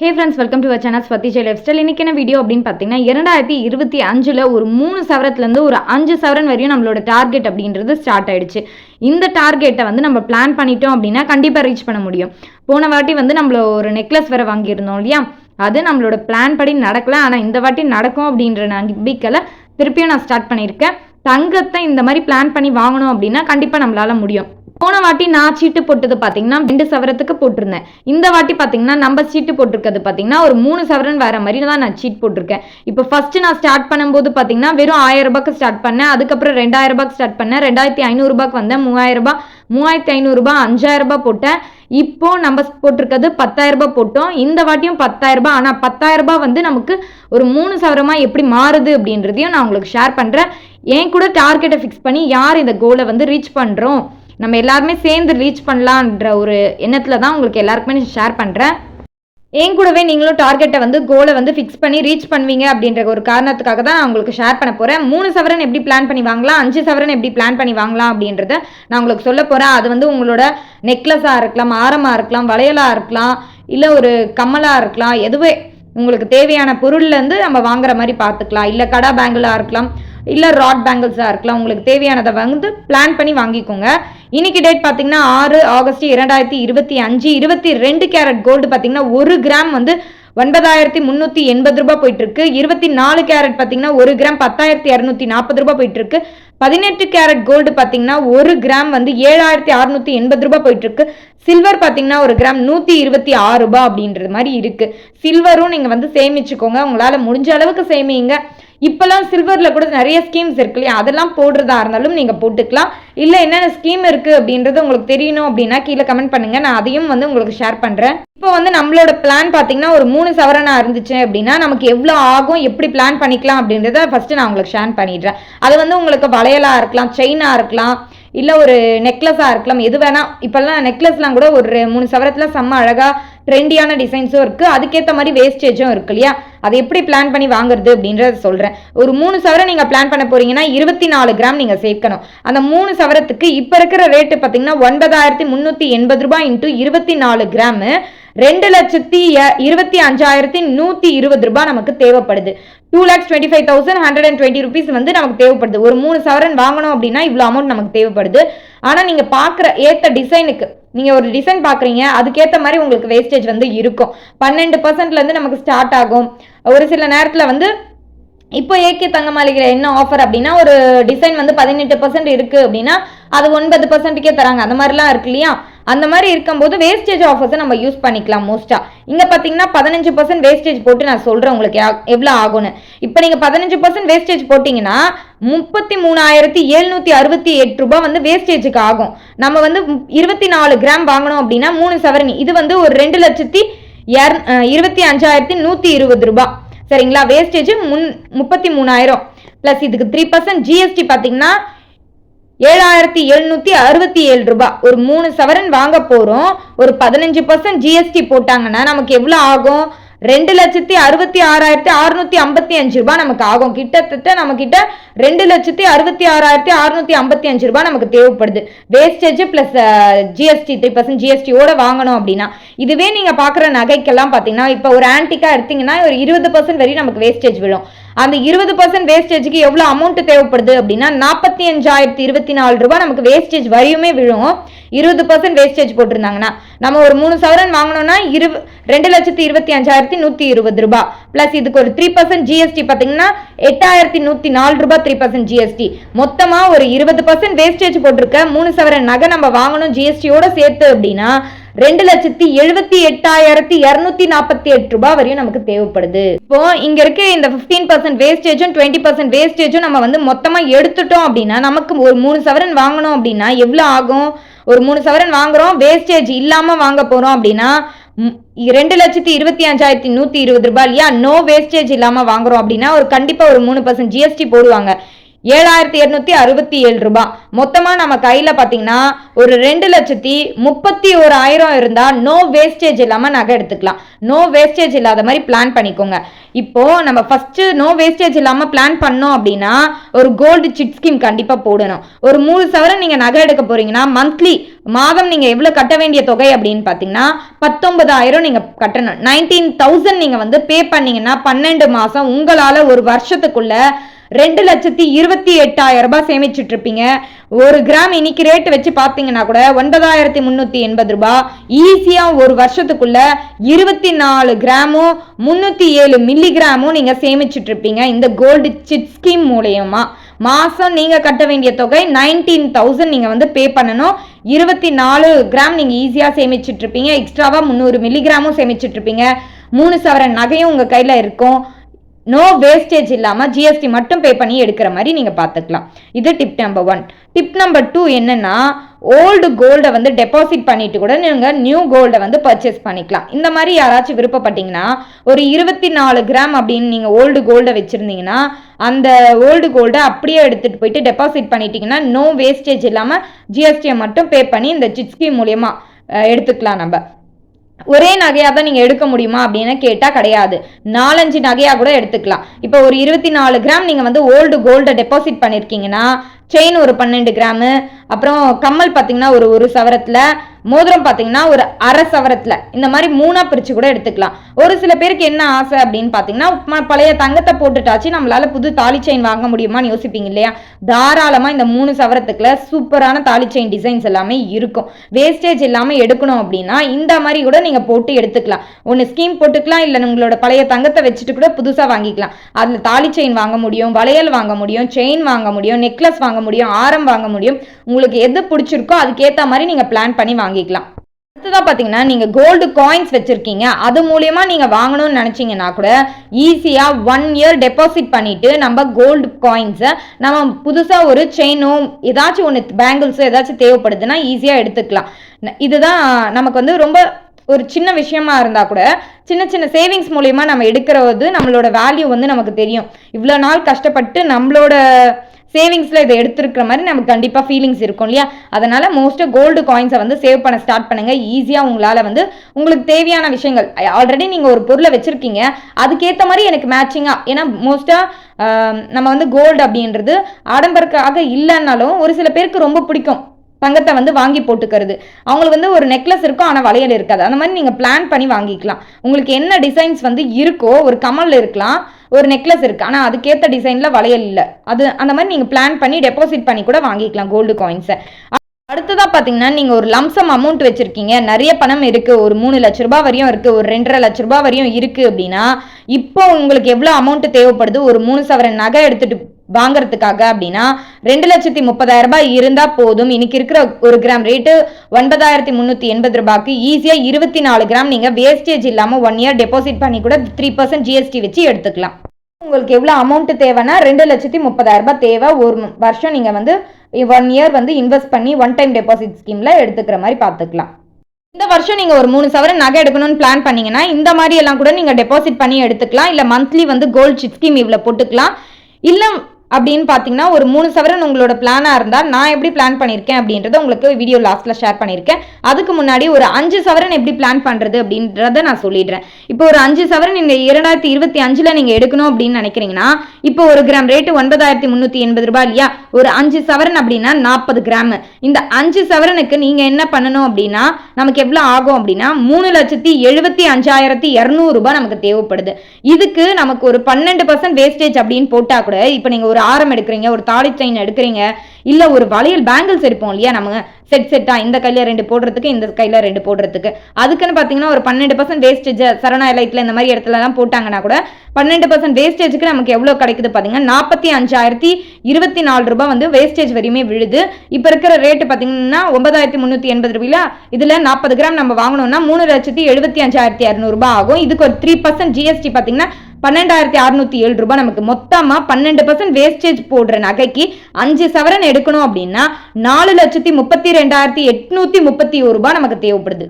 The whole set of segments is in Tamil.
Hey friends, welcome to our channel ஸ்வத்திஜே லைஃப் ஸ்டைல். இன்றைக்கி என்ன வீடியோ அப்படின்னு பார்த்தீங்கன்னா 2025 ஒரு 3 சவரத்துலேருந்து ஒரு 5 சவரன் வரையும் நம்மளோட டார்கெட் அப்படின்றது ஸ்டார்ட் ஆயிடுச்சு. இந்த டார்கெட்டை வந்து நம்ம பிளான் பண்ணிட்டோம் அப்படின்னா கண்டிப்பாக ரீச் பண்ண முடியும். போன வாட்டி வந்து நம்மள ஒரு நெக்லஸ் வேறு வாங்கியிருந்தோம் இல்லையா, அது நம்மளோட பிளான் படி நடக்கல. ஆனால் இந்த வாட்டி நடக்கும் அப்படின்ற நம்பிக்கையில் திருப்பியும் நான் ஸ்டார்ட் பண்ணியிருக்கேன். தங்கத்தை இந்த மாதிரி பிளான் பண்ணி வாங்கணும் அப்படின்னா கண்டிப்பாக நம்மளால முடியும். போன வாட்டி நான் சீட்டு போட்டது பார்த்தீங்கன்னா 2 சவரத்துக்கு போட்டிருந்தேன். இந்த வாட்டி பார்த்தீங்கன்னா நம்ம சீட்டு போட்டிருக்கிறது பார்த்தீங்கன்னா ஒரு 3 சவரன் வேற மாதிரி தான் நான் சீட் போட்டிருக்கேன். இப்போ ஃபர்ஸ்ட் நான் ஸ்டார்ட் பண்ணும்போது பார்த்தீங்கன்னா வெறும் 1000 ரூபாய்க்கு ஸ்டார்ட் பண்ணேன். அதுக்கப்புறம் 2000 ரூபாய்க்கு ஸ்டார்ட் பண்ணேன். 2500 ரூபாய்க்கு வந்தேன். 3000 ரூபாய், 3500 ரூபாய், 5000 ரூபாய் போட்டேன். இப்போ நம்ம போட்டிருக்கிறது 10,000 ரூபாய் போட்டோம். இந்த வாட்டியும் 10,000 ரூபாய். ஆனால் 10,000 ரூபாய் வந்து நமக்கு ஒரு 3 சவரமா எப்படி மாறுது அப்படின்றதையும் நான் உங்களுக்கு ஷேர் பண்ணுறேன். என் கூட டார்கெட்டை ஃபிக்ஸ் பண்ணி யார் இந்த கோலை வந்து ரீச் பண்ணுறோம், நம்ம எல்லாருமே சேர்ந்து ரீச் பண்ணலான்ற ஒரு எண்ணத்தில் தான் உங்களுக்கு எல்லாருக்குமே ஷேர் பண்ணுறேன். என் கூடவே நீங்களும் டார்கெட்டை வந்து கோலை வந்து ஃபிக்ஸ் பண்ணி ரீச் பண்ணுவீங்க அப்படின்ற ஒரு காரணத்துக்காக தான் நான் உங்களுக்கு ஷேர் பண்ண போகிறேன். 3 சவரன் எப்படி பிளான் பண்ணி வாங்கலாம், 5 சவரன் எப்படி பிளான் பண்ணி வாங்கலாம் அப்படின்றத நான் உங்களுக்கு சொல்ல போகிறேன். அது வந்து உங்களோட நெக்லஸாக இருக்கலாம், ஆரமாக இருக்கலாம், வளையலாக இருக்கலாம், இல்லை ஒரு கம்மலாக இருக்கலாம், எதுவே உங்களுக்கு தேவையான பொருள்லேருந்து நம்ம வாங்குற மாதிரி பார்த்துக்கலாம். இல்லை கடா பேங்கிளாக இருக்கலாம், இல்லை ராட் பேங்கிள்ஸாக இருக்கலாம். உங்களுக்கு தேவையானதை வந்து பிளான் பண்ணி வாங்கிக்கோங்க. இன்னைக்கு டேட் பார்த்தீங்கன்னா 6 ஆகஸ்ட் 2025. 22 கேரட் கோல்டு பார்த்தீங்கன்னா 1 கிராம் வந்து 9,380 ரூபாய் போயிட்டு இருக்கு. 24 கேரட் பார்த்தீங்கன்னா 1 கிராம் 10,240 ரூபாய் போயிட்டு இருக்கு. 18 கேரட் கோல்டு பார்த்தீங்கன்னா 1 கிராம் வந்து 7,680 ரூபாய் போயிட்டு இருக்கு. சில்வர் பார்த்தீங்கன்னா 1 கிராம் 126 ரூபாய் அப்படின்றது மாதிரி இருக்கு. சில்வரும் நீங்கள் வந்து சேமிச்சுக்கோங்க, உங்களால் முடிஞ்ச அளவுக்கு சேமிங்க. இப்போல்லாம் சில்வரில் கூட நிறைய ஸ்கீம்ஸ் இருக்கு இல்லையா, அதெல்லாம் போடுறதா இருந்தாலும் நீங்கள் போட்டுக்கலாம். இல்லை என்னென்ன ஸ்கீம் இருக்குது அப்படின்றது உங்களுக்கு தெரியணும் அப்படின்னா கீழே கமெண்ட் பண்ணுங்கள், நான் அதையும் வந்து உங்களுக்கு ஷேர் பண்ணுறேன். இப்போ வந்து நம்மளோட பிளான் பார்த்தீங்கன்னா ஒரு 3 சவரனாக இருந்துச்சு அப்படின்னா நமக்கு எவ்வளோ ஆகும், எப்படி பிளான் பண்ணிக்கலாம் அப்படின்றத ஃபஸ்ட்டு நான் உங்களுக்கு ஷேர் பண்ணிடுறேன். அது வந்து உங்களுக்கு வளையலாக இருக்கலாம், செயினாக இருக்கலாம், இல்லை ஒரு நெக்லஸாக இருக்கலாம், எது வேணால். இப்போல்லாம் நெக்லஸ்லாம் கூட ஒரு 3 சவரத்தில் செம்ம அழகாக ட்ரெண்டியான டிசைன்ஸும் இருக்குது, அதுக்கேற்ற மாதிரி வேஸ்டேஜும் இருக்கு இல்லையா. அதை எப்படி பிளான் பண்ணி வாங்குறது அப்படின்றத சொல்கிறேன். ஒரு 3 சவரம் நீங்கள் பிளான் பண்ண போகிறீங்கன்னா 24 கிராம் நீங்கள் சேர்க்கணும். அந்த 3 சவரத்துக்கு இப்போ இருக்கிற ரேட்டு பார்த்தீங்கன்னா 9,380 ரூபாய் இன்ட்டு 24 கிராமு 2,25,120 ரூபாய் நமக்கு தேவைப்படுது. 2,25,120 rupees வந்து நமக்கு தேவைப்படுது. ஒரு 3 சவரன் வாங்கணும் அப்படின்னா இவ்வளோ அமௌண்ட் நமக்கு தேவைப்படுது. ஆனால் நீங்கள் பார்க்குற ஏற்ற டிசைனுக்கு, நீங்கள் ஒரு டிசைன் பார்க்குறீங்க, அதுக்கேற்ற மாதிரி உங்களுக்கு வேஸ்டேஜ் வந்து இருக்கும். 12% நமக்கு ஸ்டார்ட் ஆகும். ஒரு சில நேரத்தில் வந்து இப்போ ஏகே தங்க மாளிகையில் என்ன ஆஃபர் அப்படின்னா ஒரு டிசைன் வந்து 18% இருக்குது அப்படின்னா அது 9%க்கே தராங்க. அந்த மாதிரிலாம் இருக்கு இல்லையா. அந்த மாதிரி இருக்கும்போது வேஸ்டேஜ் ஆஃபர்ஸை நம்ம யூஸ் பண்ணிக்கலாம் மோஸ்ட்டாக. இங்கே பார்த்தீங்கன்னா 15% வேஸ்டேஜ் போட்டு நான் சொல்கிறேன் உங்களுக்கு எவ்வளோ ஆகும்னு. இப்போ நீங்கள் 15% வேஸ்டேஜ் போட்டிங்கன்னா 33,768 ரூபாய் வந்து வேஸ்டேஜுக்கு ஆகும். நம்ம வந்து 24 கிராம் வாங்கணும் அப்படின்னா 3 சவரன், இது வந்து ஒரு 2,25,120 ரூபாய் சரிங்களா. வேஸ்டேஜ் 33,000 ப்ளஸ் இதுக்கு 3% ஜிஎஸ்டி பார்த்தீங்கன்னா 7,767 ரூபாய். ஒரு 3 சவரன் வாங்க போகிறோம், ஒரு 15% ஜிஎஸ்டி போட்டாங்கன்னா நமக்கு எவ்வளோ ஆகும், 2,66,655 ரூபாய் நமக்கு ஆகும். கிட்டத்தட்ட நம்ம கிட்ட 2,66,655 ரூபாய் நமக்கு தேவைப்படுது. வேஸ்டேஜ் பிளஸ் ஜிஎஸ்டி 3% ஜிஎஸ்டியோட வாங்கணும் அப்படின்னா. இதுவே நீங்க பாக்குற நகைக்கெல்லாம் பாத்தீங்கன்னா இப்போ ஒரு ஆன்டிக்கா எடுத்தீங்கன்னா ஒரு 20% வரையும் நமக்கு வேஸ்டேஜ் விழும். அந்த 20% வேஸ்டேஜுக்கு எவ்வளோ அமௌண்ட் தேவைப்படுது அப்படின்னா 45,024 ரூபாய் நமக்கு வேஸ்டேஜ் வரையுமே விழும். 20% வேஸ்டேஜ் போட்டிருந்தாங்கன்னா நம்ம ஒரு 3 சவரன் வாங்கணும்னா 2,25,120 ரூபாய் பிளஸ் இதுக்கு ஒரு 3% ஜிஎஸ்டி பார்த்தீங்கன்னா 8,104 ரூபாய் 3% ஜிஎஸ்டி. மொத்தமா ஒரு 20% வேஸ்டேஜ் போட்டிருக்க 3 சவரன் நகை நம்ம வாங்கணும் ஜிஎஸ்டியோட சேர்த்து அப்படின்னா 2,78,248 ரூபாய் வரையும் நமக்கு தேவைப்படுது. இப்போ இங்க இருக்க இந்த 15% வேஸ்டேஜும் 20% வேஸ்டேஜும் நம்ம வந்து மொத்தமா எடுத்துட்டோம் அப்படின்னா நமக்கு ஒரு 3 சவரன் வாங்கணும் அப்படின்னா எவ்வளவு ஆகும். ஒரு 3 சவரன் வாங்குறோம், வேஸ்டேஜ் இல்லாம வாங்க போறோம் அப்படின்னா 2,25,120 ரூபாய் இல்லையா. நோ வேஸ்டேஜ் இல்லாம வாங்குறோம் அப்படின்னா ஒரு கண்டிப்பா ஒரு 3% ஜிஎஸ்டி போடுவாங்க. 7,267 ரூபாய். மொத்தமா நம்ம கையில பாத்தீங்கன்னா ஒரு 2,31,000 இருந்தா நோ வேஸ்டேஜ் இல்லாம நகை எடுத்துக்கலாம். நோ வேஸ்டேஜ் இல்லாத மாதிரி பிளான் பண்ணிக்கோங்க. இப்போ நம்ம ஃபர்ஸ்ட் நோ வேஸ்டேஜ் இல்லாம பிளான் பண்ணோம் அப்படின்னா ஒரு கோல்டு சிட் ஸ்கீம் கண்டிப்பா போடணும். ஒரு 3 சவரன் நீங்க நகை எடுக்க போறீங்கன்னா மந்த்லி மாதம் நீங்க எவ்வளவு கட்ட வேண்டிய தொகை அப்படின்னு பாத்தீங்கன்னா 19,000 நீங்க கட்டணும். 19,000 நீங்க வந்து பே பண்ணீங்கன்னா 12 மாசம் உங்களால ஒரு வருஷத்துக்குள்ள 2,28,000 ரூபாய் சேமிச்சுட்டு இருப்பீங்க. ஒரு கிராம் இன்னைக்கு ரேட் வச்சு பாத்தீங்கன்னா கூட 9,380 ரூபாய். ஈஸியா ஒரு வருஷத்துக்குள்ள 24 கிராமும் 307 மில்லிகிராமும் நீங்க சேமிச்சுட்டு இருப்பீங்க இந்த கோல்டு சிட் ஸ்கீம் மூலமா. மாசம் நீங்க கட்ட வேண்டிய தொகை 19,000 நீங்க வந்து பே பண்ணணும். 24 கிராம் நீங்க ஈஸியா சேமிச்சுட்டு இருப்பீங்க. எக்ஸ்ட்ராவா 300 மில்லிகிராமும் சேமிச்சுட்டு இருப்பீங்க. 3 சவரன் நகையும் உங்க கையில இருக்கும். நோ வேஸ்டேஜ் இல்லாம ஜிஎஸ்டி மட்டும் பே பண்ணி எடுக்கிற மாதிரி நீங்க பாத்துக்கலாம். இது டிப் நம்பர் 1. டிப் நம்பர் 2 என்னன்னா ஓல்டு கோல்டை வந்து டெபாசிட் பண்ணிட்டு கூட நீங்க நியூ கோல்டை வந்து பர்ச்சேஸ் பண்ணிக்கலாம். இந்த மாதிரி யாராச்சும் விருப்பப்பட்டீங்கன்னா ஒரு 24 கிராம் அப்படின்னு நீங்க ஓல்டு கோல்டை வச்சிருந்தீங்கன்னா அந்த ஓல்டு கோல்டை அப்படியே எடுத்துட்டு போயிட்டு டெபாசிட் பண்ணிட்டீங்கன்னா நோ வேஸ்டேஜ் இல்லாம ஜிஎஸ்டியை மட்டும் பே பண்ணி இந்த சிட் ஸ்கீம் மூலியமா எடுத்துக்கலாம். நம்ம ஒரே நகையா தான் நீங்க எடுக்க முடியுமா அப்படின்னு கேட்டா கிடையாது. 4-5 நகையா கூட எடுத்துக்கலாம். இப்போ ஒரு 24 கிராம் நீங்க வந்து ஓல்டு கோல்டை டெபாசிட் பண்ணிருக்கீங்கன்னா செயின் ஒரு 12 கிராமு, அப்புறம் கம்மல் பாத்தீங்கன்னா ஒரு சவரத்துல, மோதிரம் பாத்தீங்கன்னா ஒரு அரை சவரத்துல, இந்த மாதிரி 3ஆ பிரிச்சு கூட எடுத்துக்கலாம். ஒரு சில பேருக்கு என்ன ஆசை அப்படின்னு பாத்தீங்கன்னா பழைய தங்கத்தை போட்டுட்டாச்சு நம்மளால புது தாலி செயின் வாங்க முடியுமான்னு யோசிப்பீங்க இல்லையா? தாராளமா இந்த 3 சவரத்துக்குள்ள சூப்பரான தாலி செயின் டிசைன்ஸ் எல்லாமே இருக்கும். வேஸ்டேஜ் இல்லாம எடுக்கணும் அப்படின்னா இந்த மாதிரி கூட நீங்க போட்டு எடுத்துக்கலாம். ஒன்னு ஸ்கீம் போட்டுக்கலாம், இல்ல உங்களோட பழைய தங்கத்தை வச்சுட்டு கூட புதுசா வாங்கிக்கலாம். அதுல தாலி செயின் வாங்க முடியும், வளையல் வாங்க முடியும், செயின் வாங்க முடியும், நெக்லஸ் வாங்க முடியும், ஆரம் வாங்க முடியும். உங்களுக்கு எது பிடிச்சிருக்கோ அதுக்கேற்ற மாதிரி நீங்க பிளான் பண்ணி வாங்கிக்கலாம். அடுத்ததா பாத்தீங்கன்னா நீங்க கோல்டு காயின்ஸ் வச்சிருக்கீங்க, அது மூலியமா நீங்க வாங்கணும்னு நினைச்சீங்கன்னா கூட ஈஸியா 1 இயர் டெபாசிட் பண்ணிட்டு நம்ம கோல்டு காயின்ஸை நம்ம புதுசா ஒரு செயினோ ஏதாச்சும் ஒன்று பேங்கிள்ஸோ ஏதாச்சும் தேவைப்படுதுன்னா ஈஸியா எடுத்துக்கலாம். இதுதான் நமக்கு வந்து ரொம்ப ஒரு சின்ன விஷயமா இருந்தா கூட சின்ன சின்ன சேவிங்ஸ் மூலியமா நம்ம எடுக்கிறது நம்மளோட வேல்யூ வந்து நமக்கு தெரியும். இவ்வளோ நாள் கஷ்டப்பட்டு நம்மளோட சேவிங்ஸ்ல இதை எடுத்துருக்கிற மாதிரி நமக்கு கண்டிப்பா ஃபீலிங்ஸ் இருக்கும் இல்லையா? அதனால மோஸ்டா கோல்டு காயின்ஸை வந்து சேவ் பண்ண ஸ்டார்ட் பண்ணுங்க. ஈஸியா உங்களால வந்து உங்களுக்கு தேவையான விஷயங்கள் ஆல்ரெடி நீங்க ஒரு பொருளை வச்சிருக்கீங்க, அதுக்கேற்ற மாதிரி எனக்கு மேட்சிங்கா, ஏன்னா மோஸ்டா நம்ம வந்து கோல்டு அப்படின்றது ஆடம்பரக்காக இல்லைன்னாலும் ஒரு சில பேருக்கு ரொம்ப பிடிக்கும் தங்கத்தை வந்து வாங்கி போட்டுக்கிறது. அவங்களுக்கு வந்து ஒரு நெக்லஸ் இருக்கும் ஆனால் வளையல் இருக்காது. அந்த மாதிரி நீங்கள் பிளான் பண்ணி வாங்கிக்கலாம். உங்களுக்கு என்ன டிசைன்ஸ் வந்து இருக்கோ, ஒரு கமல் இருக்கலாம், ஒரு நெக்லஸ் இருக்கு ஆனால் அதுக்கேற்ற டிசைனில் வளையல் இல்லை, அது அந்த மாதிரி நீங்கள் பிளான் பண்ணி டெபாசிட் பண்ணி கூட வாங்கிக்கலாம் கோல்டு காயின்ஸை. அடுத்ததா பாத்தீங்கன்னா நீங்க ஒரு லம்சம் அமௌண்ட் வச்சிருக்கீங்க, நிறைய பணம் இருக்கு, ஒரு 3 லட்ச ரூபாய் வரையும் இருக்கு, ஒரு 2.5 லட்ச ரூபாய் வரையும் இருக்கு அப்படின்னா இப்போ உங்களுக்கு எவ்வளவு அமௌண்ட் தேவைப்படுது? ஒரு 3 சவரன் நகை எடுத்துட்டு வாங்கறதுக்காக அப்படின்னா 2,30,000 ரூபாய் இருந்தா போதும். இன்னைக்கு இருக்கிற ஒரு கிராம் ரேட்டு 9,380 ரூபாய்க்கு ஈஸியா 24 கிராம் நீங்க வேஸ்டேஜ் இல்லாம 1 இயர் டெபாசிட் பண்ணி கூட 3% ஜிஎஸ்டி வச்சு எடுத்துக்கலாம். உங்களுக்கு எவ்வளவு அமௌண்ட் தேவைன்னா 2,30,000 ரூபாய் தேவை. ஒரு வருஷம் நீங்க வந்து 1 இயர் வந்து இன்வெஸ்ட் பண்ணி 1 டைம் டெபாசிட் ஸ்கீம்ல எடுத்துக்கிற மாதிரி பார்த்துக்கலாம். இந்த வருஷம் நீங்க ஒரு 3 சவரன் நகை எடுக்கணும்னு பிளான் பண்ணீங்கன்னா இந்த மாதிரி எல்லாம் கூட நீங்க டெபாசிட் பண்ணி எடுத்துக்கலாம். இல்ல மந்த்லி வந்து கோல்ட் சிட் ஸ்கீம் இவ்வளவு போட்டுக்கலாம். இல்ல அப்படின்னு பார்த்தீங்கன்னா ஒரு 3 சவரன் உங்களோட பிளானா இருந்தால் நான் எப்படி பிளான் பண்ணியிருக்கேன் அப்படின்றத உங்களுக்கு வீடியோ லாஸ்ட்ல ஷேர் பண்ணியிருக்கேன். அதுக்கு முன்னாடி ஒரு 5 சவரன் எப்படி பிளான் பண்றது அப்படின்றத நான் சொல்லிடுறேன். இப்போ ஒரு 5 சவரன் இந்த 2025ல நீங்க எடுக்கணும் அப்படின்னு நினைக்கிறீங்கன்னா இப்போ ஒரு கிராம் ரேட்டு 9,380 ரூபாய் இல்லையா? ஒரு 5 சவரன் அப்படின்னா 40 கிராம். இந்த 5 சவரனுக்கு நீங்க என்ன பண்ணணும் அப்படின்னா நமக்கு எவ்வளவு ஆகும் அப்படின்னா 3,75,200 ரூபாய் நமக்கு தேவைப்படுது. இதுக்கு நமக்கு ஒரு 12% வேஸ்டேஜ் அப்படின்னு போட்டா கூட இப்போ நீங்க ஒரு ஆரம் எடுக்கிறீங்க, ஒரு தாலி செயின் எடுக்கிறீங்க, இல்ல ஒரு வளையல் பேங்கிள்ஸ் எடுப்போம் இல்லையா நம்ம செட்டா, இந்த கையில 2 போடுறதுக்கு இந்த கையில 2 போடுறதுக்கு, அதுக்குன்னு பாத்தீங்கன்னா ஒரு 12% வேஸ்டேஜ் சரணா எலைட்ல இந்த மாதிரி இடத்துல எல்லாம் போட்டாங்கன்னா கூட 12% வேஸ்டேஜுக்கு நமக்கு எவ்வளவு கிடைக்குது பாத்தீங்கன்னா 45,024 ரூபாய் வந்து வேஸ்டேஜ் வரையுமே விழுது. இப்ப இருக்கிற ரேட்டு பாத்தீங்கன்னா 9,380 ரூபாயில இதுல 40 கிராம் நம்ம வாங்கணும்னா 3,75,200 ரூபாய் ஆகும். இதுக்கு ஒரு 3% ஜிஎஸ்டி பாத்தீங்கன்னா 12,607 ரூபாய். நமக்கு மொத்தமா 12% வேஸ்டேஜ் போடுற நகைக்கு 5 சவரன் எடுக்கணும் அப்படின்னா 4,32,831 ரூபாய் நமக்கு தேவைப்படுது.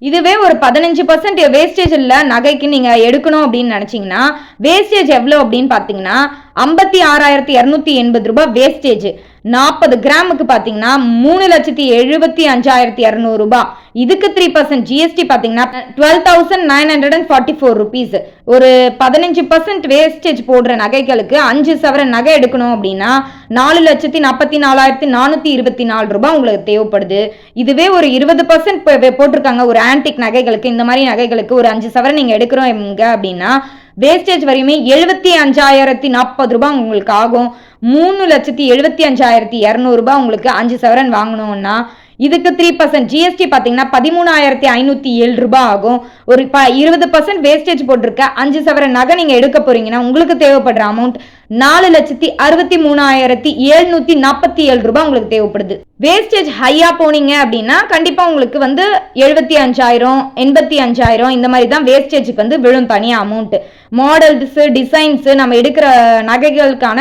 இதுவே ஒரு 15% வேஸ்டேஜ் இல்லை நகைக்கு நீங்கள் எடுக்கணும் அப்படின்னு நினச்சிங்கன்னா வேஸ்டேஜ் எவ்வளோ அப்படின்னு பார்த்தீங்கன்னா 56,280 ரூபாய் வேஸ்டேஜ். 40 கிராமுக்கு பார்த்தீங்கன்னா 3,75,200 ரூபாய். இதுக்கு 3% ஜிஎஸ்டி பார்த்தீங்கன்னா 12,944 ருபீஸ். ஒரு 15% வேஸ்டேஜ் போடுற நகைகளுக்கு 5 சவரன் நகை எடுக்கணும் அப்படின்னா 4,44,424 ரூபாய் உங்களுக்கு தேவைப்படுது. இதுவே ஒரு 20% போட்டிருக்காங்க ஒரு ஆன்டிக் நகைகளுக்கு, இந்த மாதிரி நகைகளுக்கு ஒரு 5 சவரன் நீங்கள் எடுக்கிறோம் அப்படின்னா வேஸ்டேஜ் வரையுமே 75,040 ரூபாய் உங்களுக்கு ஆகும். 3,75,200 ரூபாய் உங்களுக்கு 5 சவரன் வாங்கணும்னா இதுக்கு 3% ஜிஎஸ்டி பார்த்தீங்கன்னா 13,507 ரூபாய் ஆகும். ஒரு 20% வேஸ்டேஜ் போட்டிருக்க 5 சவரன் நகை நீங்கள் எடுக்க போறீங்கன்னா உங்களுக்கு தேவைப்படுற அமௌண்ட் 4,63,747 ரூபாய் உங்களுக்கு தேவைப்படுது. வேஸ்டேஜ் ஹையா போனீங்க அப்படின்னா கண்டிப்பா உங்களுக்கு 75,000 85,000 இந்த மாதிரி தான் வேஸ்டேஜுக்கு விழும் தனியா அமௌண்ட். மாடல்ஸ் டிசைன்ஸ் நம்ம எடுக்கிற நகைகளுக்கான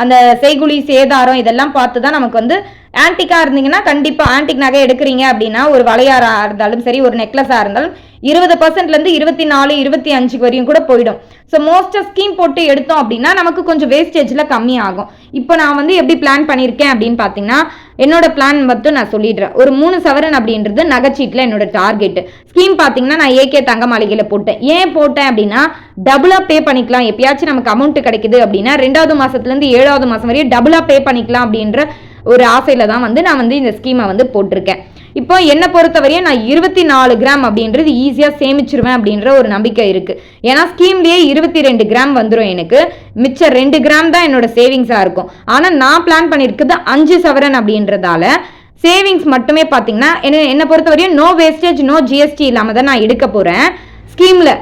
அந்த செய்குலி சேதாரம் இதெல்லாம் பார்த்து தான் நமக்கு ஆன்டிக்கா இருந்தீங்கன்னா கண்டிப்பா ஆன்டிக் நகை எடுக்கிறீங்க அப்படின்னா ஒரு வளையாரா இருந்தாலும் சரி ஒரு நெக்லஸா இருந்தாலும் 20% 24 25 வரையும் கூட போயிடும். ஸோ மோஸ்டா ஸ்கீம் போட்டு எடுத்தோம் அப்படின்னா நமக்கு கொஞ்சம் வேஸ்டேஜ்ல கம்மி ஆகும். இப்போ நான் எப்படி பிளான் பண்ணியிருக்கேன் அப்படின்னு பார்த்தீங்கன்னா என்னோட பிளான் நான் சொல்லிடுறேன். ஒரு 3 சவரன் அப்படின்றது நகைச்சீட்டில் என்னோட டார்கெட். ஸ்கீம் பார்த்தீங்கன்னா நான் ஏகே தங்க மாளிகையில் போட்டேன். ஏன் போட்டேன் அப்படின்னா டபுளா பே பண்ணிக்கலாம். எப்பயாச்சும் நமக்கு அமௌண்ட் கிடைக்குது அப்படின்னா 2வது மாசத்துலேருந்து 7வது மாசம் வரையும் டபுளா பே பண்ணிக்கலாம் அப்படின்ற ஒரு ஆசையில தான் நான் இந்த ஸ்கீமை போட்டிருக்கேன். இப்போ என்னை பொறுத்தவரையும் நான் 24 கிராம் அப்படின்றது ஈஸியா சேமிச்சிருவேன் அப்படின்ற ஒரு நம்பிக்கை இருக்கு. ஏன்னா ஸ்கீம்லயே 22 கிராம் வந்துடும் எனக்கு. மிச்சம் 2 கிராம் தான் என்னோட சேவிங்ஸா இருக்கும். ஆனா நான் பிளான் பண்ணிருக்குது 5 சவரன் அப்படின்றதால சேவிங்ஸ் மட்டுமே பாத்தீங்கன்னா என்னை பொறுத்தவரையும் நோ வேஸ்டேஜ் நோ ஜிஎஸ்டி இல்லாம தான் நான் எடுக்க போறேன். ஸ்கீம்ல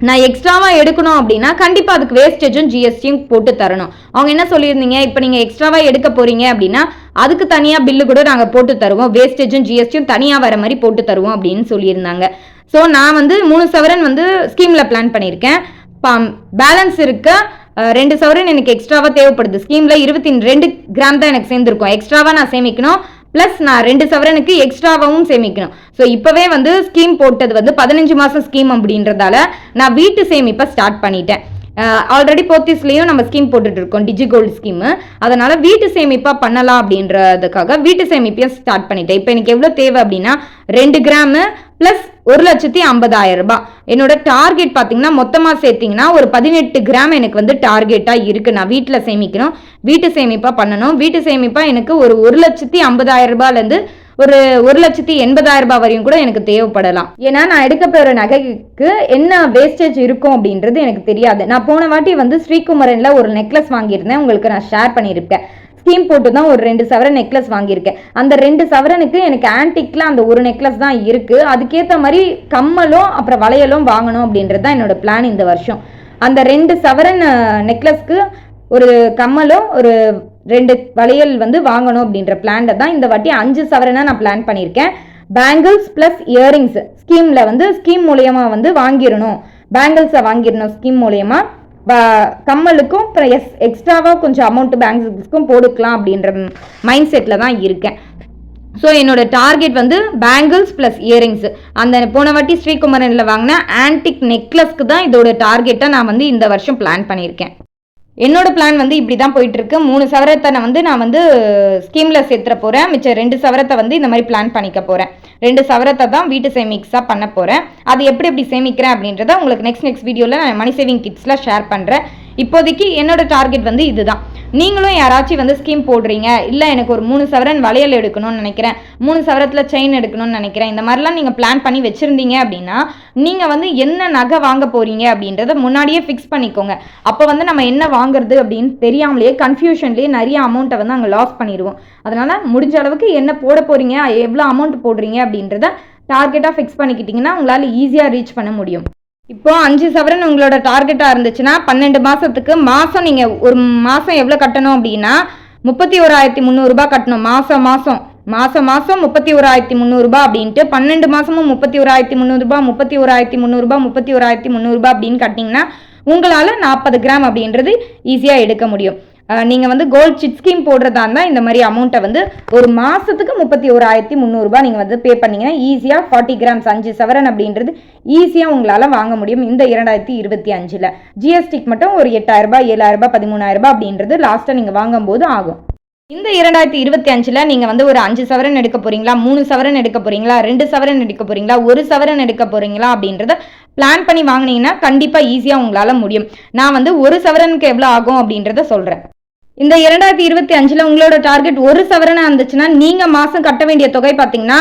நான் எக்ஸ்ட்ராவா எடுக்கணும் அப்படின்னா கண்டிப்பா அதுக்கு வேஸ்டேஜும் ஜிஎஸ்டியும் போட்டு தரணும். அவங்க என்ன சொல்லியிருந்தீங்க, இப்போ நீங்க எக்ஸ்ட்ராவா எடுக்க போறீங்க அப்படின்னா அதுக்கு தனியா பில்லு கூட நாங்க போட்டு தருவோம், வேஸ்டேஜும் ஜிஎஸ்டியும் தனியா வர மாதிரி போட்டு தருவோம் அப்படின்னு சொல்லியிருந்தாங்க. ஸோ நான் 3 சவரன் ஸ்கீம்ல பிளான் பண்ணியிருக்கேன். பேலன்ஸ் இருக்க 2 சவரன் எனக்கு எக்ஸ்ட்ராவா தேவைப்படுது. ஸ்கீம்ல 22 கிராம் தான் எனக்கு சேர்ந்துருக்கும். எக்ஸ்ட்ராவா நான் சேமிக்கணும், பிளஸ் நான் 2 சவரனுக்கு எக்ஸ்ட்ராவாகவும் சேமிக்கணும். ஸோ இப்போவே ஸ்கீம் போட்டது 15 மாதம் ஸ்கீம் அப்படின்றதால நான் வீட்டு சேமிப்பை ஸ்டார்ட் பண்ணிட்டேன். ஆல்ரெடி போத்தீஸ்லேயும் நம்ம ஸ்கீம் போட்டுட்டு இருக்கோம், டிஜிகோல்டு ஸ்கீமு. அதனால வீட்டு சேமிப்பாக பண்ணலாம் அப்படின்றதுக்காக வீட்டு சேமிப்பையும் ஸ்டார்ட் பண்ணிட்டேன். இப்போ எனக்கு எவ்வளோ தேவை அப்படின்னா 2 கிராமு பிளஸ் 1,50,000 ரூபாய். என்னோட டார்கெட் பார்த்தீங்கன்னா மொத்தமாக சேர்த்திங்கன்னா ஒரு 18 கிராம் எனக்கு டார்கெட்டாக இருக்குது. நான் வீட்டில் சேமிக்கணும், வீட்டு சேமிப்பாக பண்ணணும். வீட்டு சேமிப்பாக எனக்கு ஒரு 1,50,000 ரூபாயிலேருந்து ஒரு 1,80,000 ரூபாய் வரையும் கூட எனக்கு தேவைப்படலாம். ஏன்னா நான் எடுக்க போகிற நகைக்கு என்ன வேஸ்டேஜ் இருக்கும் அப்படின்றது எனக்கு தெரியாது. நான் போன வாட்டி ஸ்ரீகுமரன்ல ஒரு நெக்லஸ் வாங்கியிருந்தேன், உங்களுக்கு நான் ஷேர் பண்ணியிருக்கேன். ஸ்கீம் போட்டு தான் ஒரு 2 சவரன் நெக்லஸ் வாங்கியிருக்கேன். அந்த 2 சவரனுக்கு எனக்கு ஆன்டிக்ல அந்த ஒரு நெக்லஸ் தான் இருக்கு. அதுக்கேற்ற மாதிரி கம்மலும் அப்புறம் வளையலும் வாங்கணும் அப்படின்றது தான் என்னோட பிளான் இந்த வருஷம். அந்த 2 சவரன் நெக்லஸ்க்கு ஒரு கம்மலும் ஒரு 2 வளையல் வாங்கணும் அப்படின்ற பிளான்ல தான் இந்த வாட்டி 5 சவரனா நான் பிளான் பண்ணியிருக்கேன். பேங்கிள்ஸ் பிளஸ் இயரிங்ஸ் ஸ்கீம்ல ஸ்கீம் மூலயமா வாங்கிடணும், பேங்கிள்ஸை வாங்கிடணும் ஸ்கீம் மூலயமா. கம்மலுக்கும் அப்புறம் எக்ஸ்ட்ராவா கொஞ்சம் அமௌண்ட் பேங்கிள்ஸ்க்கும் போடுக்கலாம் அப்படின்ற மைண்ட் செட்ல தான் இருக்கேன். ஸோ என்னோட டார்கெட் பேங்கிள்ஸ் பிளஸ் இயரிங்ஸ். அந்த போன வாட்டி ஸ்ரீகுமரன்ல வாங்கின ஆன்டிக் நெக்லஸ்க்கு தான் இதோட டார்கெட்டை நான் இந்த வருஷம் பிளான் பண்ணியிருக்கேன். என்னோட பிளான் இப்படி தான் போயிட்டு இருக்கு. 3 சவரத்தை நான் ஸ்கீம்ல சேர்த்துற போறேன். மிச்சம் 2 சவரத்தை இந்த மாதிரி பிளான் பண்ணிக்க போறேன். 2 சவரத்தை தான் வீட்டு சேமிக்ஸா பண்ண போறேன். அது எப்படி சேமிக்கிறேன் அப்படின்றத உங்களுக்கு நெக்ஸ்ட் வீடியோல நான் மணி சேவிங் கிட்ஸ்ல ஷேர் பண்றேன். இப்போதைக்கு என்னோட டார்கெட் இதுதான். நீங்களும் யாராச்சும் ஸ்கீம் போடுறீங்க, இல்லை எனக்கு ஒரு 3 சவரன் வளையல் எடுக்கணும்னு நினைக்கிறேன், 3 சவரத்தில் செயின் எடுக்கணும்னு நினைக்கிறேன், இந்த மாதிரிலாம் நீங்கள் பிளான் பண்ணி வச்சுருந்தீங்க அப்படின்னா நீங்கள் என்ன நகை வாங்க போகிறீங்க அப்படின்றத முன்னாடியே ஃபிக்ஸ் பண்ணிக்கோங்க. அப்போ நம்ம என்ன வாங்குறது அப்படின்னு தெரியாமலேயே கன்ஃபியூஷன்லேயே நிறைய அமௌண்ட்டை அங்கே லாஸ் பண்ணிடுவோம். அதனால் முடிஞ்ச அளவுக்கு என்ன போட போகிறீங்க, எவ்வளோ அமௌண்ட் போடுறீங்க அப்படின்றத டார்கெட்டாக ஃபிக்ஸ் பண்ணிக்கிட்டிங்கன்னா உங்களால் ஈஸியாக ரீச் பண்ண முடியும். இப்போ 5 சவரன் உங்களோட டார்கெட்டாக இருந்துச்சுன்னா 12 மாதத்துக்கு மாதம் நீங்கள் ஒரு மாதம் எவ்வளோ கட்டணும் அப்படின்னா 31,300 ரூபாய் கட்டணும். மாதம் 31,300 ரூபாய் அப்படின்ட்டு 12 மாதமும் 31,300 ரூபாய் 31,300 ரூபாய் 31,300 ரூபாய் அப்படின்னு கட்டிங்கன்னா உங்களால் 40 கிராம் அப்படின்றது ஈஸியாக எடுக்க முடியும். நீங்கள் வந்து கோல்ட் சிட் ஸ்கீம் போடுறதா இருந்தால் இந்த மாதிரி அமௌண்ட்டை வந்து ஒரு மாதத்துக்கு 31,300 நீங்கள் வந்து பே பண்ணிங்கன்னா ஈஸியாக 40 கிராம்ஸ் 5 சவரன் அப்படின்றது ஈஸியாக உங்களால் வாங்க முடியும் இந்த 2025. ஜிஎஸ்டிக்கு மட்டும் ஒரு 8,000 7,000 13,000 அப்படின்றது லாஸ்ட்டாக நீங்கள் வாங்கும்போது ஆகும். இந்த 2025 நீங்கள் வந்து ஒரு 5 சவரன் எடுக்க போறீங்களா, 3 சவரன் எடுக்க போறீங்களா, 2 சவரன் எடுக்க போறீங்களா, 1 சவரன் எடுக்க போறீங்களா அப்படின்றத பிளான் பண்ணி வாங்கினீங்கன்னா கண்டிப்பாக ஈஸியாக உங்களால் முடியும். நான் வந்து 1 சவரனுக்கு எவ்வளோ ஆகும் அப்படின்றத சொல்கிறேன். இந்த 2025 உங்களோட டார்கெட் 1 சவரனாக இருந்துச்சுன்னா நீங்கள் மாதம் கட்ட வேண்டிய தொகை பார்த்தீங்கன்னா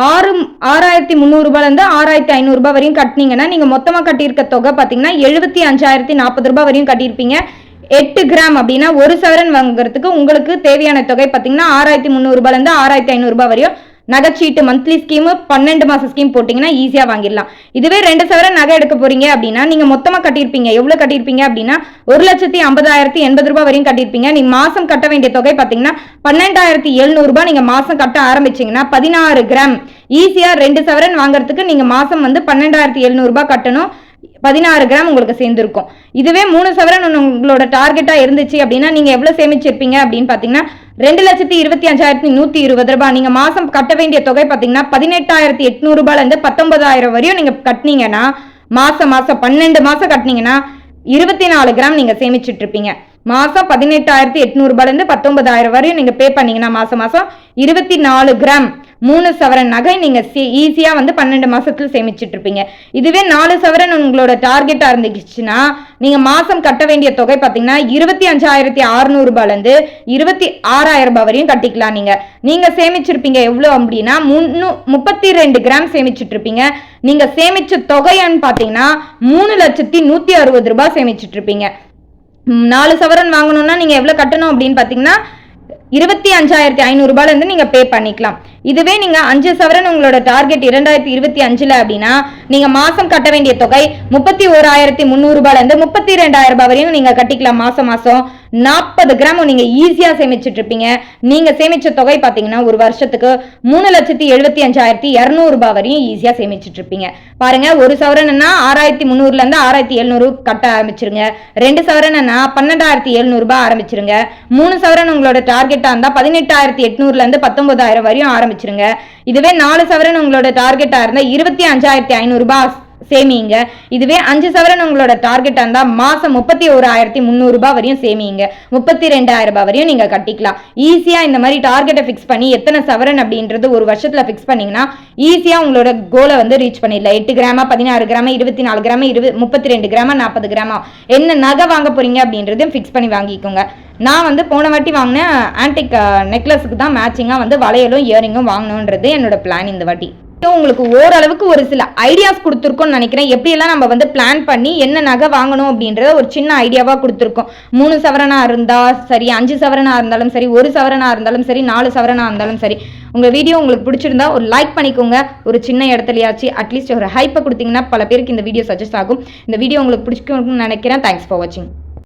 6,300 6,500 வரையும் கட்டினீங்கன்னா நீங்கள் மொத்தமாக கட்டியிருக்க தொகை பார்த்தீங்கன்னா 75,040 வரையும் கட்டியிருப்பீங்க. 8 கிராம் அப்படின்னா 1 சவரன் வாங்குறதுக்கு உங்களுக்கு தேவையான தொகை பார்த்தீங்கன்னா 6,300 6,500 வரையும் நகைச்சீட்டு மந்த்லி ஸ்கீமு 12 மாச ஸ்கீம் போட்டிங்கன்னா ஈஸியாக வாங்கிடலாம். இதுவே 2 சவரன் நகை எடுக்க போறீங்க அப்படின்னா நீங்கள் மொத்தமாக கட்டியிருப்பீங்க. எவ்வளோ கட்டியிருப்பீங்க அப்படின்னா 1,50,080 வரையும் கட்டியிருப்பீங்க. நீங்கள் மாதம் கட்ட வேண்டிய தொகை பார்த்தீங்கன்னா 12,700 நீங்கள் மாதம் கட்ட ஆரம்பிச்சிங்கன்னா 16 கிராம் ஈஸியாக 2 சவரன் வாங்குறதுக்கு நீங்கள் மாதம் வந்து 12,700 கட்டணும். 16 கிராம் உங்களுக்கு சேர்ந்துருக்கும். இதுவே 3 சவரன் உங்களோட டார்கெட்டா இருந்துச்சு அப்படின்னா நீங்க எவ்வளவு சேமிச்சிருப்பீங்க அப்படின்னு பாத்தீங்கன்னா 2,25,120 நீங்க மாசம் கட்ட வேண்டிய தொகை பாத்தீங்கன்னா 18,800 19,000 வரையும் நீங்க கட்டினீங்கன்னா மாசம் 12 மாசம் கட்டினீங்கன்னா 24 கிராம் நீங்க சேமிச்சுட்டு இருப்பீங்க. மாசம் 18,800 19,000 வரையும் நீங்க பே பண்ணீங்கன்னா மாசம் 24 கிராம் 3 சவரன் நகை நீங்க ஈஸியா வந்து 12 மாசத்துல சேமிச்சுட்டு இருப்பீங்க. இதுவே 4 சவரன் உங்களோட டார்கெட்டா இருந்துச்சுன்னா நீங்க மாசம் கட்ட வேண்டிய தொகை பாத்தீங்கன்னா 25,600 26,000 வரையும் கட்டிக்கலாம். நீங்க சேமிச்சிருப்பீங்க எவ்வளவு அப்படின்னா 32 கிராம் சேமிச்சுட்டு இருப்பீங்க. நீங்க சேமிச்ச தொகைன்னு பாத்தீங்கன்னா 3,160,000 சேமிச்சுட்டு இருப்பீங்க. 4 சவரன் வாங்கணும்னா நீங்க எவ்வளவு கட்டணும் அப்படின்னு பாத்தீங்கன்னா 25,500 நீங்க பே பண்ணிக்கலாம். இதுவே நீங்க 5 சவரன் உங்களோட டார்கெட் 2025 அப்படின்னா நீங்க மாசம் கட்ட வேண்டிய தொகை 31,300 32,000 வரையும் நீங்க கட்டிக்கலாம். மாசம் 40 கிராம் நீங்க ஈஸியா சேமிச்சுட்டு இருப்பீங்க. நீங்க சேமிச்ச தொகை பாத்தீங்கன்னா ஒரு வருஷத்துக்கு 3,75,200 வரையும் ஈஸியா சேமிச்சுட்டு இருப்பீங்க. பாருங்க, ஒரு சவரன்னா 6,300 6,700 கட்ட ஆரம்பிச்சிருங்க. 2 சவரன்னா 12,700 ஆரம்பிச்சிருங்க. 3 சவரன் உங்களோட டார்கெட்டா இருந்தா 18,800 19,000 வரையும் ஆரம்பிச்சிருங்க. இதுவே 4 சவரன் உங்களோட டார்கெட்டா இருந்தா 25,500 சேமிங்க. இதுவே 5 சவரன் உங்களோட டார்கெட்டா இருந்தா மாசம் 31,300 வரையும் சேமிங்க. 32,000 வரையும் நீங்க கட்டிக்கலாம். ஈஸியா இந்த மாதிரி டார்கெட்டை ஃபிக்ஸ் பண்ணி எத்தனை சவரன் அப்படின்றது ஒரு வருஷத்துல ஃபிக்ஸ் பண்ணீங்கன்னா ஈஸியா உங்களோட கோலை வந்து ரீச் பண்ணிடலாம். 8 கிராமா 16 கிராமா 24 கிராமா 32 கிராமா 40 கிராமா என்ன நகை வாங்க போறீங்க அப்படின்றதையும் ஃபிக்ஸ் பண்ணி வாங்கிக்கோங்க. நான் வந்து போன வாட்டி வாங்கினேன் ஆன்டிக் நெக்லஸுக்கு தான் மேட்சிங்காக வந்து வளையலும் இயரிங்கும் வாங்கணுன்றது என்னோட பிளான். இந்த வாட்டி உங்களுக்கு ஓரளவுக்கு ஒரு சில ஐடியாஸ் கொடுத்துருக்கோம்னு நினைக்கிறேன். எப்படியெல்லாம் நம்ம வந்து பிளான் பண்ணி என்ன நகை வாங்கணும் அப்படின்றத ஒரு சின்ன ஐடியாவாக கொடுத்துருக்கோம். 3 சவரனா இருந்தா சரி, 5 சவரனா இருந்தாலும் சரி, 1 சவரனா இருந்தாலும் சரி, 4 சவரனா இருந்தாலும் சரி. உங்கள் வீடியோ உங்களுக்கு பிடிச்சிருந்தா ஒரு லைக் பண்ணிக்கோங்க. ஒரு சின்ன இடத்துலயாச்சு அட்லீஸ்ட் ஒரு ஹைப்பை கொடுத்தீங்கன்னா பல பேருக்கு இந்த வீடியோ சஜஸ்ட் ஆகும். இந்த வீடியோ உங்களுக்கு பிடிச்சிக்கணும்னு நினைக்கிறேன். தேங்க்ஸ் ஃபார் வாட்சிங்.